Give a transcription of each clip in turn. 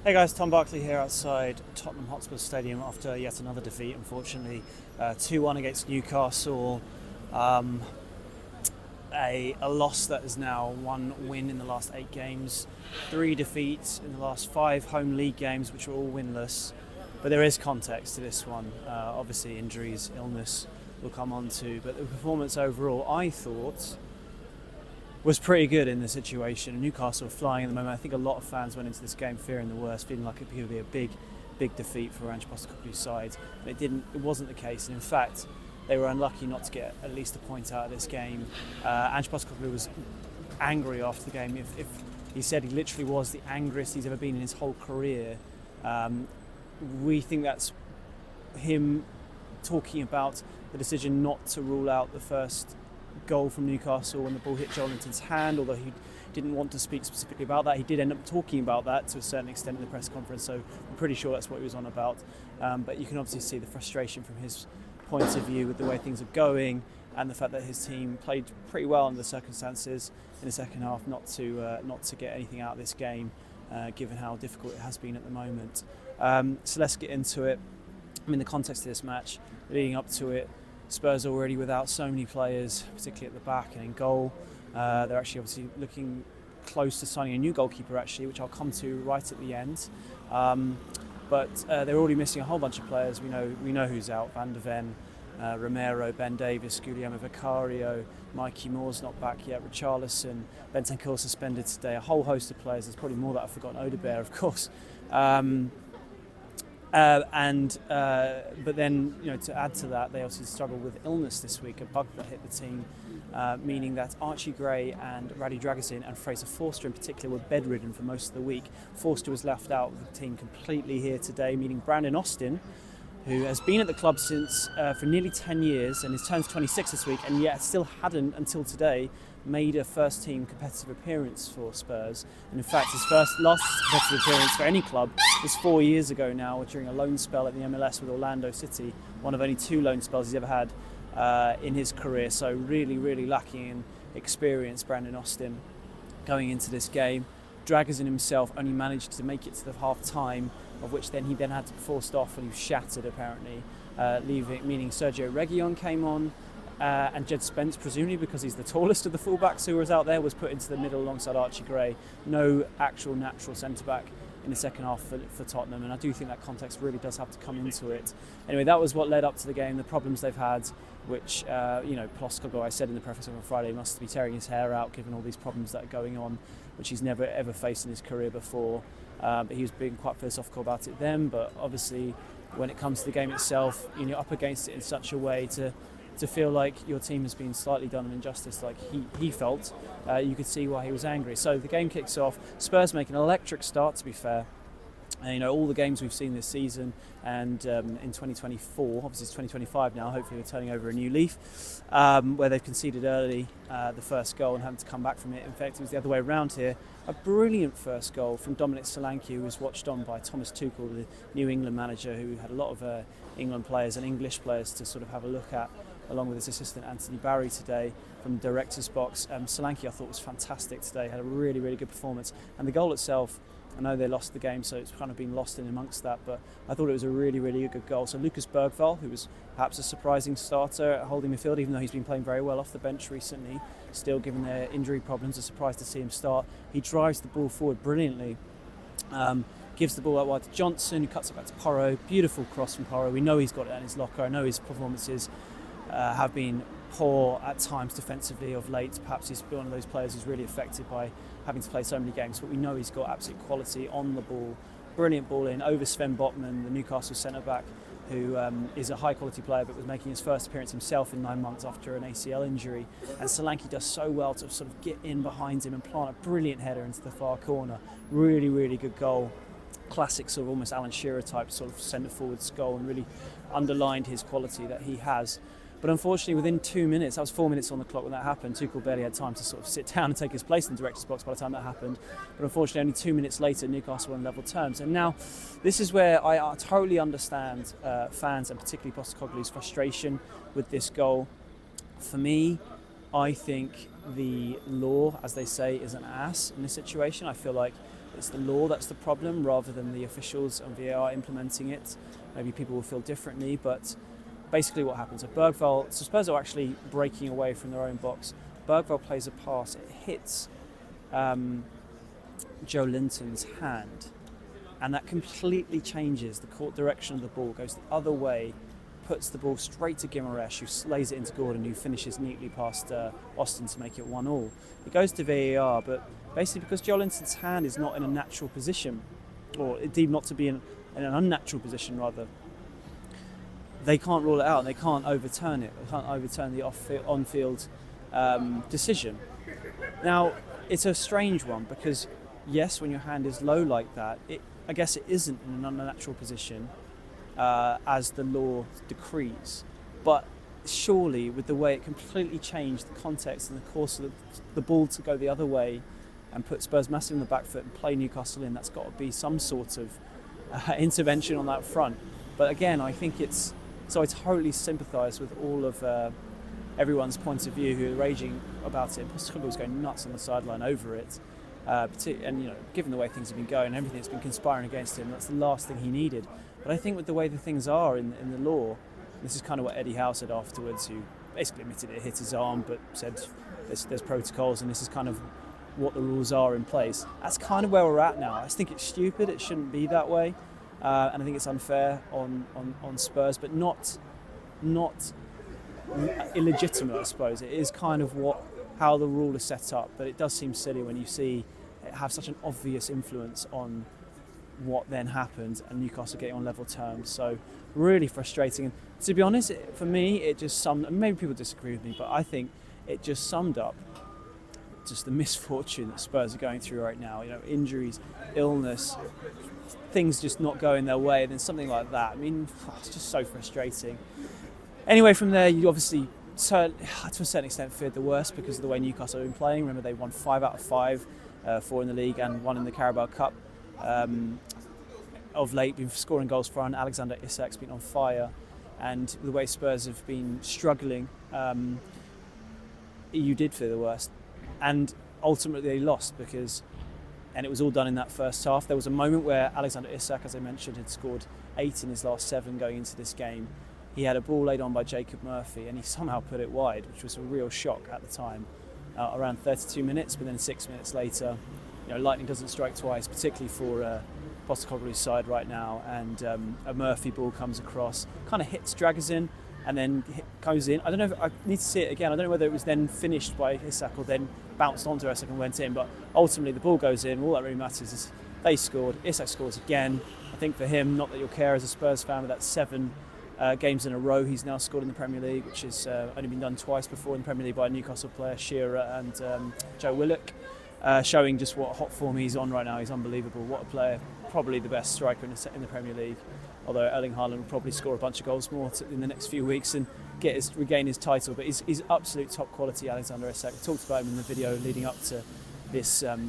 Hey guys, Tom Barclay here outside Tottenham Hotspur Stadium after yet another defeat, unfortunately. 2-1 against Newcastle. A loss that is now one win in the last 8 games, 3 defeats in the last 5 home league games, which were all winless. But there is context to this one. Obviously injuries, illness we'll come on to. But the performance overall, I thought, was pretty good in the situation. Newcastle were flying at the moment. I think a lot of fans went into this game fearing the worst, feeling like it could be a big defeat for Ange Postecoglou's side. But it wasn't the case. And in fact, they were unlucky not to get at least a point out of this game. Ange Postecoglou was angry after the game. If he said he literally was the angriest he's ever been in his whole career. We think that's him talking about the decision not to rule out the first goal from Newcastle when the ball hit Joelinton's hand, although he didn't want to speak specifically about that. He did end up talking about that to a certain extent in the press conference, so I'm pretty sure that's what he was on about. But you can obviously see the frustration from his point of view with the way things are going and the fact that his team played pretty well under the circumstances in the second half not to get anything out of this game, given how difficult it has been at the moment. So let's get into it. I mean, the context of this match, leading up to it, Spurs already without so many players, particularly at the back and in goal. They're actually obviously looking close to signing a new goalkeeper, actually, which I'll come to right at the end. But they're already missing a whole bunch of players. We know who's out: Van der Ven, Romero, Ben Davies, Guillermo Vicario, Mikey Moore's not back yet, Richarlison, Bentancur suspended today. A whole host of players. There's probably more that I've forgotten. Odegaard, of course. But then, to add to that, they also struggle with illness this week, a bug that hit the team, meaning that Archie Gray and Radi Dragusin and Fraser Forster in particular were bedridden for most of the week. Forster was left out of the team completely here today, meaning Brandon Austin, who has been at the club since for nearly 10 years and is turns 26 this week, and yet still hadn't until today made a first team competitive appearance for Spurs. And in fact, his last competitive appearance for any club was 4 years ago now, during a loan spell at the MLS with Orlando City, one of only 2 loan spells he's ever had in his career. So really lacking in experience, Brandon Austin, going into this game. Dragusin himself only managed to make it to the half time, of which then he had to be forced off and he was shattered apparently, meaning Sergio Reguilon came on. And Jed Spence, presumably because he's the tallest of the fullbacks who was out there, was put into the middle alongside Archie Gray. No actual natural centre-back in the second half for Tottenham, and I do think that context really does have to come into it. Anyway, that was what led up to the game, the problems they've had, which, Postecoglou, I said in the preface on Friday, must be tearing his hair out given all these problems that are going on, which he's never ever faced in his career before. But he was being quite philosophical about it then, but obviously when it comes to the game itself, you're up against it in such a way to feel like your team has been slightly done an injustice, like he felt. You could see why he was angry. So the game kicks off. Spurs make an electric start, to be fair. All the games we've seen this season, and in 2024, obviously it's 2025 now, hopefully we're turning over a new leaf, where they've conceded early the first goal and having to come back from it. In fact, it was the other way around here. A brilliant first goal from Dominic Solanke, who was watched on by Thomas Tuchel, the New England manager, who had a lot of England players and English players to sort of have a look at, along with his assistant Anthony Barry today from the director's box. Solanke, I thought, was fantastic today, had a really good performance. And the goal itself, I know they lost the game, so it's kind of been lost in amongst that, but I thought it was a really good goal. So Lucas Bergvall, who was perhaps a surprising starter at holding midfield, even though he's been playing very well off the bench recently, still given their injury problems, a surprise to see him start. He drives the ball forward brilliantly, gives the ball out wide to Johnson, who cuts it back to Porro. Beautiful cross from Porro. We know he's got it in his locker. I know his performances have been poor at times defensively of late. Perhaps he's one of those players who's really affected by having to play so many games, but we know he's got absolute quality on the ball. Brilliant ball in over Sven Botman, the Newcastle centre-back, who is a high-quality player but was making his first appearance himself in 9 months after an ACL injury. And Solanke does so well to sort of get in behind him and plant a brilliant header into the far corner. Really good goal. Classic sort of almost Alan Shearer type sort of centre-forwards goal, and really underlined his quality that he has. But unfortunately, within 2 minutes, that was 4 minutes on the clock when that happened, Tuchel barely had time to sort of sit down and take his place in the director's box by the time that happened. But unfortunately, only 2 minutes later, Newcastle were on level terms. And now, this is where I totally understand fans, and particularly Postecoglou's frustration with this goal. For me, I think the law, as they say, is an ass in this situation. I feel like it's the law that's the problem rather than the officials on VAR implementing it. Maybe people will feel differently, but basically what happens, so Spurs are actually breaking away from their own box. Bergvall plays a pass, it hits Joe Linton's hand, and that completely changes the court direction of the ball, goes the other way, puts the ball straight to Guimaraes, who slays it into Gordon, who finishes neatly past Austin to make it 1-1. It goes to VAR, but basically because Joe Linton's hand is not in a natural position, or deemed not to be in an unnatural position rather, they can't rule it out, they can't overturn it, they can't overturn the on-field decision. Now, it's a strange one because, yes, when your hand is low like that, I guess it isn't in an unnatural position as the law decrees. But surely, with the way it completely changed the context and the course of the ball to go the other way and put Spurs massively on the back foot and play Newcastle in, that's got to be some sort of intervention on that front. But again, I think so I totally sympathise with all of everyone's point of view who are raging about it. Postecoglou was going nuts on the sideline over it. And given the way things have been going and everything that's been conspiring against him, that's the last thing he needed. But I think with the way the things are in the law, this is kind of what Eddie Howe said afterwards, who basically admitted it hit his arm, but said there's protocols and this is kind of what the rules are in place. That's kind of where we're at now. I just think it's stupid, it shouldn't be that way, and I think it's unfair on Spurs, but not illegitimate, I suppose. It is kind of how the rule is set up, but it does seem silly when you see it have such an obvious influence on what then happened and Newcastle getting on level terms. So really frustrating. And to be honest, for me, it just summed, maybe people disagree with me, but I think it just summed up just the misfortune that Spurs are going through right now. Injuries, illness, things just not going their way, and then something like that. I mean, it's just so frustrating. Anyway, from there, you obviously, to a certain extent, feared the worst because of the way Newcastle have been playing. Remember, they won 5 out of 5, 4 in the league and 1 in the Carabao Cup. Of late, been scoring goals for Alexander Isak's been on fire, and the way Spurs have been struggling, you did fear the worst. And ultimately, they lost and it was all done in that first half. There was a moment where Alexander Isak, as I mentioned, had scored 8 in his last 7 going into this game. He had a ball laid on by Jacob Murphy and he somehow put it wide, which was a real shock at the time, around 32 minutes, but then 6 minutes later, lightning doesn't strike twice, particularly for Postecoglou's side right now, and a Murphy ball comes across, kind of hits Dragazin and then goes in. I don't know if I need to see it again. I don't know whether it was then finished by Isak or then bounced onto Isak and went in, but ultimately the ball goes in. All that really matters is they scored. Isak scores again. I think for him, not that you'll care as a Spurs fan, but that's 7 games in a row he's now scored in the Premier League, which has only been done twice before in the Premier League by a Newcastle player, Shearer and Joe Willock, showing just what hot form he's on right now. He's unbelievable. What a player. Probably the best striker in the Premier League, although Erling Haaland will probably score a bunch of goals more in the next few weeks and regain his title. But he's absolute top quality, Alexander Isak. We talked about him in the video leading up to this after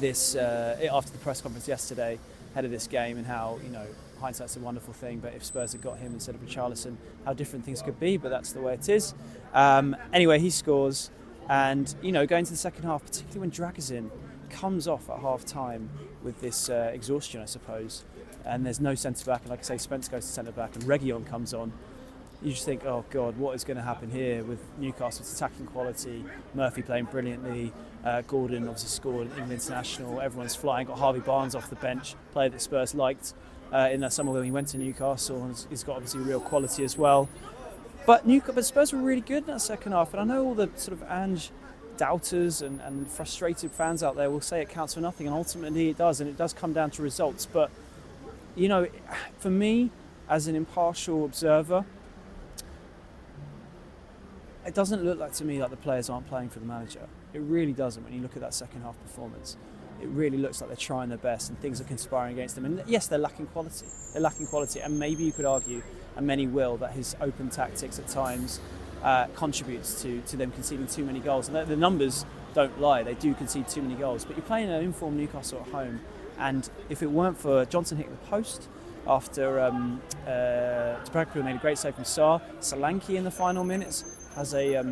the press conference yesterday, ahead of this game, and how hindsight's a wonderful thing. But if Spurs had got him instead of Richarlison, how different things could be. But that's the way it is. Anyway, he scores, and going to the second half, particularly when Dragazin comes off at half time with this exhaustion, I suppose, and there's no centre back, and like I say, Spence goes to centre back and Reguilon comes on. You just think, oh God, what is going to happen here with Newcastle's attacking quality? Murphy playing brilliantly, Gordon obviously scored England international, everyone's flying, got Harvey Barnes off the bench, player that Spurs liked in that summer when he went to Newcastle, and he's got obviously real quality as well. But Spurs were really good in that second half, and I know all the sort of Ange doubters and frustrated fans out there will say it counts for nothing, and ultimately it does, and it does come down to results. But for me, as an impartial observer, it doesn't look like to me like the players aren't playing for the manager. It really doesn't. When you look at that second half performance, it really looks like they're trying their best and things are conspiring against them. And yes, they're lacking quality, and maybe you could argue, and many will, that his open tactics at times contributes to them conceding too many goals. And the numbers don't lie, they do concede too many goals. But you're playing an informed Newcastle at home, and if it weren't for Johnson hitting the post after Barclay made a great save from Solanke in the final minutes has a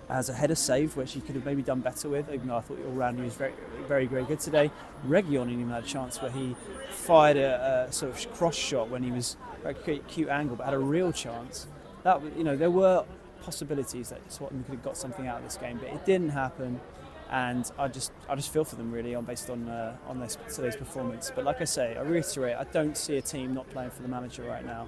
has a header save, which he could have maybe done better with, even though I thought all round he was very, very, very good today. Reguilon even had a chance where he fired a sort of cross shot when he was a very cute angle, but had a real chance. That, there were possibilities that Tottenham could have got something out of this game, but it didn't happen. And I just feel for them really based on today's performance. But like I say, I reiterate, I don't see a team not playing for the manager right now.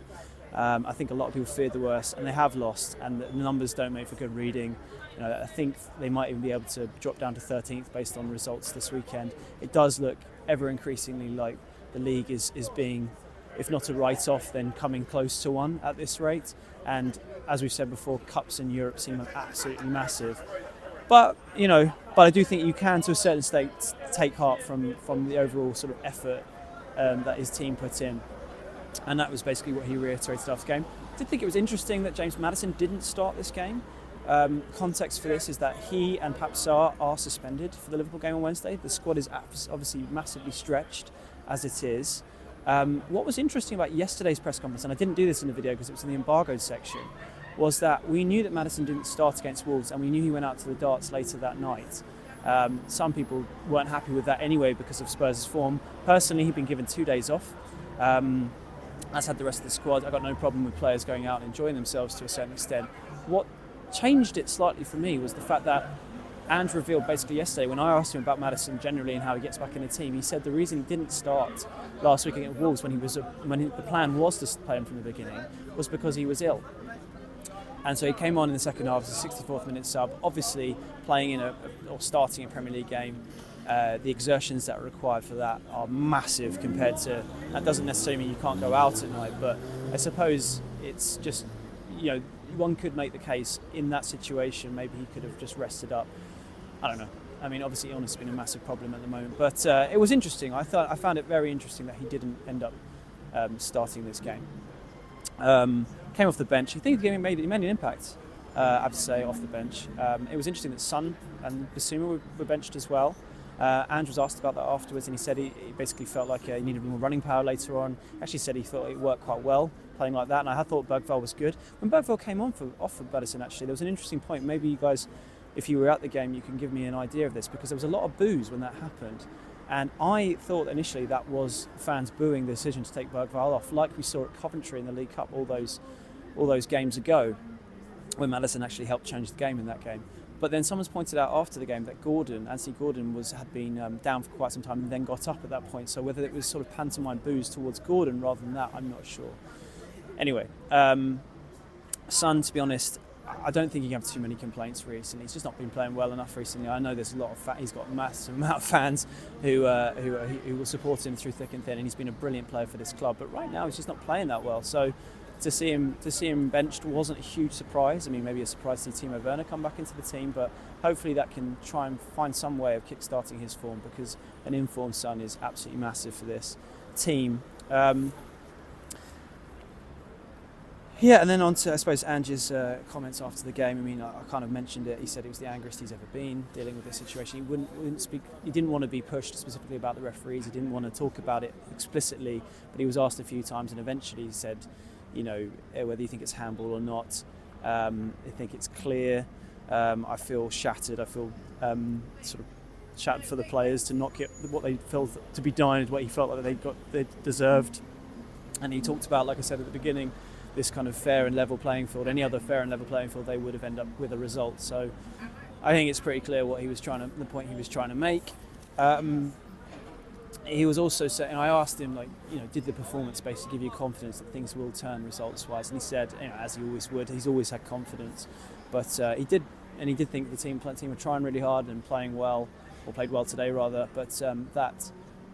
I think a lot of people feared the worst, and they have lost, and the numbers don't make for good reading. I think they might even be able to drop down to 13th based on results this weekend. It does look ever increasingly like the league is being, if not a write-off, then coming close to one at this rate. And as we've said before, cups in Europe seem absolutely massive. But I do think you can, to a certain extent, take heart from the overall sort of effort that his team put in. And that was basically what he reiterated after the game. I did think it was interesting that James Maddison didn't start this game. Context for this is that he and Papsar are suspended for the Liverpool game on Wednesday. The squad is obviously massively stretched as it is. What was interesting about yesterday's press conference, and I didn't do this in the video because it was in the embargoed section, was that we knew that Maddison didn't start against Wolves, and we knew he went out to the darts later that night. Some people weren't happy with that anyway because of Spurs' form. Personally, he'd been given 2 days off. As had the rest of the squad. I got no problem with players going out and enjoying themselves to a certain extent. What changed it slightly for me was the fact that Ange revealed basically yesterday, when I asked him about Maddison generally and how he gets back in the team, he said the reason he didn't start last week against Wolves when the plan was to play him from the beginning was because he was ill. And so he came on in the second half as a 64th minute sub, obviously playing or starting a Premier League game. The exertions that are required for that are massive compared to, that doesn't necessarily mean you can't go out at night, but I suppose it's just, one could make the case in that situation, maybe he could have just rested up. I don't know. I mean, obviously illness has been a massive problem at the moment, but it was interesting. I found it very interesting that he didn't end up starting this game. Came off the bench. I think he made an impact, I have to say, off the bench. It was interesting that Son and Basuma were benched as well. Ange was asked about that afterwards, and he said he basically felt like he needed more running power later on. Actually said he thought it worked quite well playing like that, and I thought Bergvall was good. When Bergvall came off for Maddison, actually, there was an interesting point. Maybe you guys, if you were at the game, you can give me an idea of this, because there was a lot of boos when that happened. And I thought initially that was fans booing the decision to take Bergvall off, like we saw at Coventry in the League Cup all those games ago, when Maddison actually helped change the game in that game. But then someone's pointed out after the game that Anthony Gordon had been down for quite some time and then got up at that point. So whether it was sort of pantomime boos towards Gordon rather than that, I'm not sure. Anyway, Son, to be honest, I don't think he can have too many complaints recently. He's just not been playing well enough recently. I know there's a lot of he's got a massive amount of fans who will support him through thick and thin, and he's been a brilliant player for this club. But right now he's just not playing that well. So to see him benched wasn't a huge surprise. I mean, maybe a surprise to see Timo Werner come back into the team, but hopefully that can try and find some way of kick-starting his form, because an informed Son is absolutely massive for this team. And then on to, I suppose, Ange's comments after the game. I mean, I kind of mentioned it. He said it was the angriest he's ever been dealing with this situation. He wouldn't speak. He didn't want to be pushed specifically about the referees. He didn't want to talk about it explicitly, but he was asked a few times, and eventually he said, whether you think it's handball or not. I think it's clear. I feel shattered. I feel sort of shattered for the players to not get what they felt to be denied, what he felt like they deserved. And he talked about, like I said at the beginning, this kind of fair and level playing field. Any other fair and level playing field, they would have ended up with a result. So I think it's pretty clear what the point he was trying to make. He was also saying, I asked him, did the performance basically give you confidence that things will turn results-wise? And he said, as he always would, he's always had confidence. But he did think the team were trying really hard and playing well, or played well today rather. But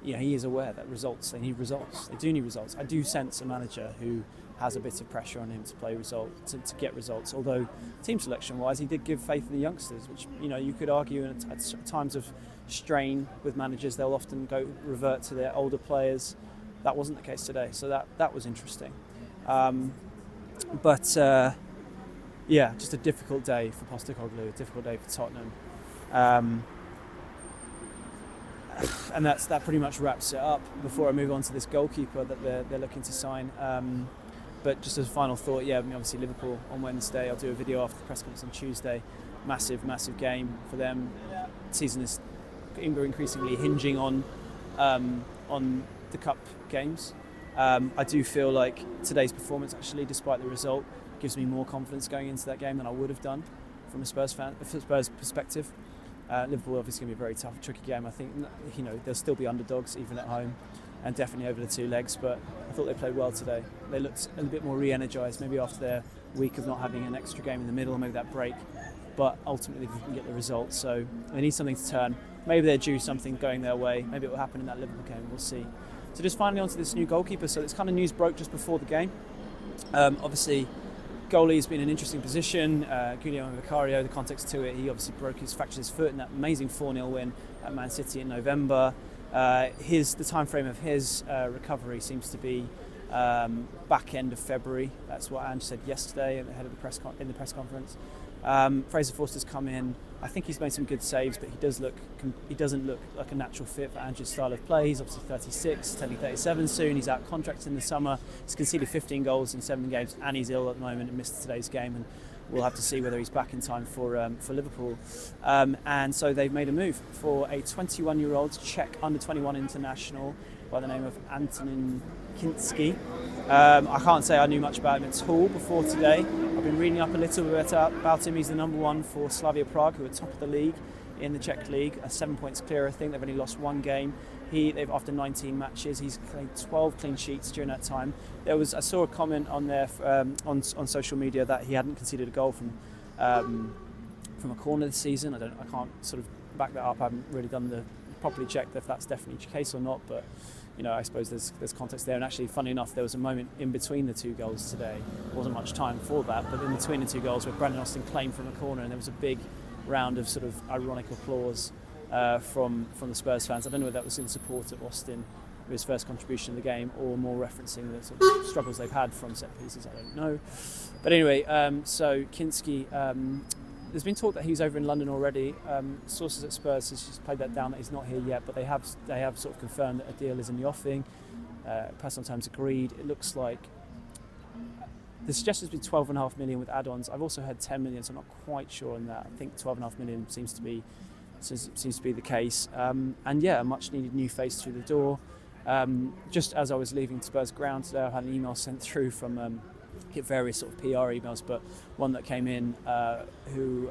he is aware that they need results. They do need results. I do sense a manager who has a bit of pressure on him to play to get results. Although team selection-wise, he did give faith in the youngsters, which you could argue at times of strain with managers, they'll often revert to their older players. That wasn't the case today, so that was interesting. Just a difficult day for Postecoglou, a difficult day for Tottenham. And that pretty much wraps it up. Before I move on to this goalkeeper that they're looking to sign. But just as a final thought, obviously Liverpool on Wednesday. I'll do a video after the press conference on Tuesday. massive game for them. The season is increasingly hinging on the cup games. I do feel like today's performance, actually, despite the result, gives me more confidence going into that game than I would have done from a Spurs perspective. Liverpool obviously going to be a very tough, tricky game. I think they'll still be underdogs even at home, and definitely over the two legs. But I thought they played well today. They looked a little bit more re-energised, maybe after their week of not having an extra game in the middle, maybe that break. But ultimately, they didn't get the result, so they need something to turn. Maybe they're due something going their way. Maybe it will happen in that Liverpool game. We'll see. So just finally onto this new goalkeeper. So this kind of news broke just before the game. Obviously, goalie's been in an interesting position. Guillermo Vicario, the context to it, he obviously fractured his foot in that amazing 4-0 win at Man City in November. The time frame of his recovery seems to be back end of February. That's what Ange said yesterday at the head of the press conference. Fraser Forster's come in. I think he's made some good saves, but he doesn't look like a natural fit for Ange's style of play. He's obviously 36, turning 37 soon. He's out of contract in the summer. He's conceded 15 goals in 7 games, and he's ill at the moment and missed today's game. And we'll have to see whether he's back in time for Liverpool. And so they've made a move for a 21-year-old Czech under-21 international by the name of Antonin Kinsky. I can't say I knew much about him at all before today. I've been reading up a little bit about him. He's the number one for Slavia Prague, who are top of the league in the Czech league, 7 points clear. I think they've only lost one game. They've after 19 matches, he's played 12 clean sheets during that time. I saw a comment on there on social media that he hadn't conceded a goal from a corner this season. I can't sort of back that up. I haven't really properly checked if that's definitely the case or not, but I suppose there's context there. And actually, funny enough, there was a moment in between the two goals today. There wasn't much time for that, but in between the two goals where Brandon Austin claimed from a corner, and there was a big round of sort of ironic applause from the Spurs fans. I don't know whether that was in support of Austin with his first contribution in the game, or more referencing the sort of struggles they've had from set pieces. I don't know. But anyway, so Kinsky. There's been talk that he's over in London already. Sources at Spurs has just played that down that he's not here yet, but they have sort of confirmed that a deal is in the offing. Personal terms agreed. It looks like the suggestion's been 12.5 million with add-ons. I've also heard 10 million, so I'm not quite sure on that. I think 12.5 million seems to be the case. And yeah, a much-needed new face through the door. Just as I was leaving Spurs ground today, I had an email sent through from. Get various sort of PR emails, but one that came in from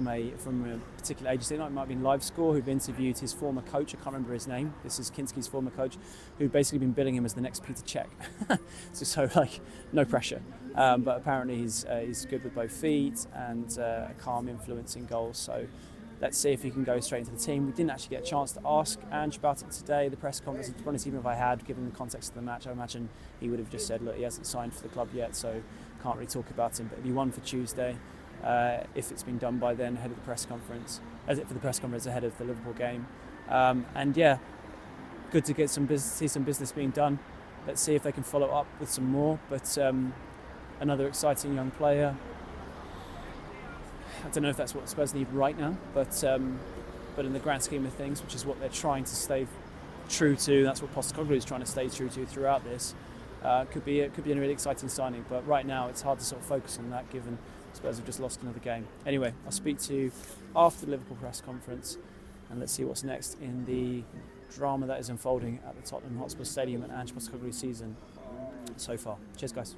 a particular agency, it might have been LiveScore, who'd interviewed his former coach. I can't remember his name. This is Kinsky's former coach, who'd basically been billing him as the next Peter Cech. so like no pressure, but apparently he's good with both feet and a calm influence in goals. So let's see if he can go straight into the team. We didn't actually get a chance to ask Ange about it today, the press conference. To be honest, even if I had, given the context of the match, I imagine he would have just said, look, he hasn't signed for the club yet, so can't really talk about him. But it'll be one for Tuesday, if it's been done by then, ahead of the press conference, for the press conference ahead of the Liverpool game. And yeah, good to get see some business being done. Let's see if they can follow up with some more. But another exciting young player. I don't know if that's what Spurs need right now, but in the grand scheme of things, which is what they're trying to stay true to, that's what Postecoglou is trying to stay true to throughout this. Could be a really exciting signing, but right now it's hard to sort of focus on that given Spurs have just lost another game. Anyway, I'll speak to you after the Liverpool press conference, and let's see what's next in the drama that is unfolding at the Tottenham Hotspur Stadium and Ange Postecoglou's season so far. Cheers, guys.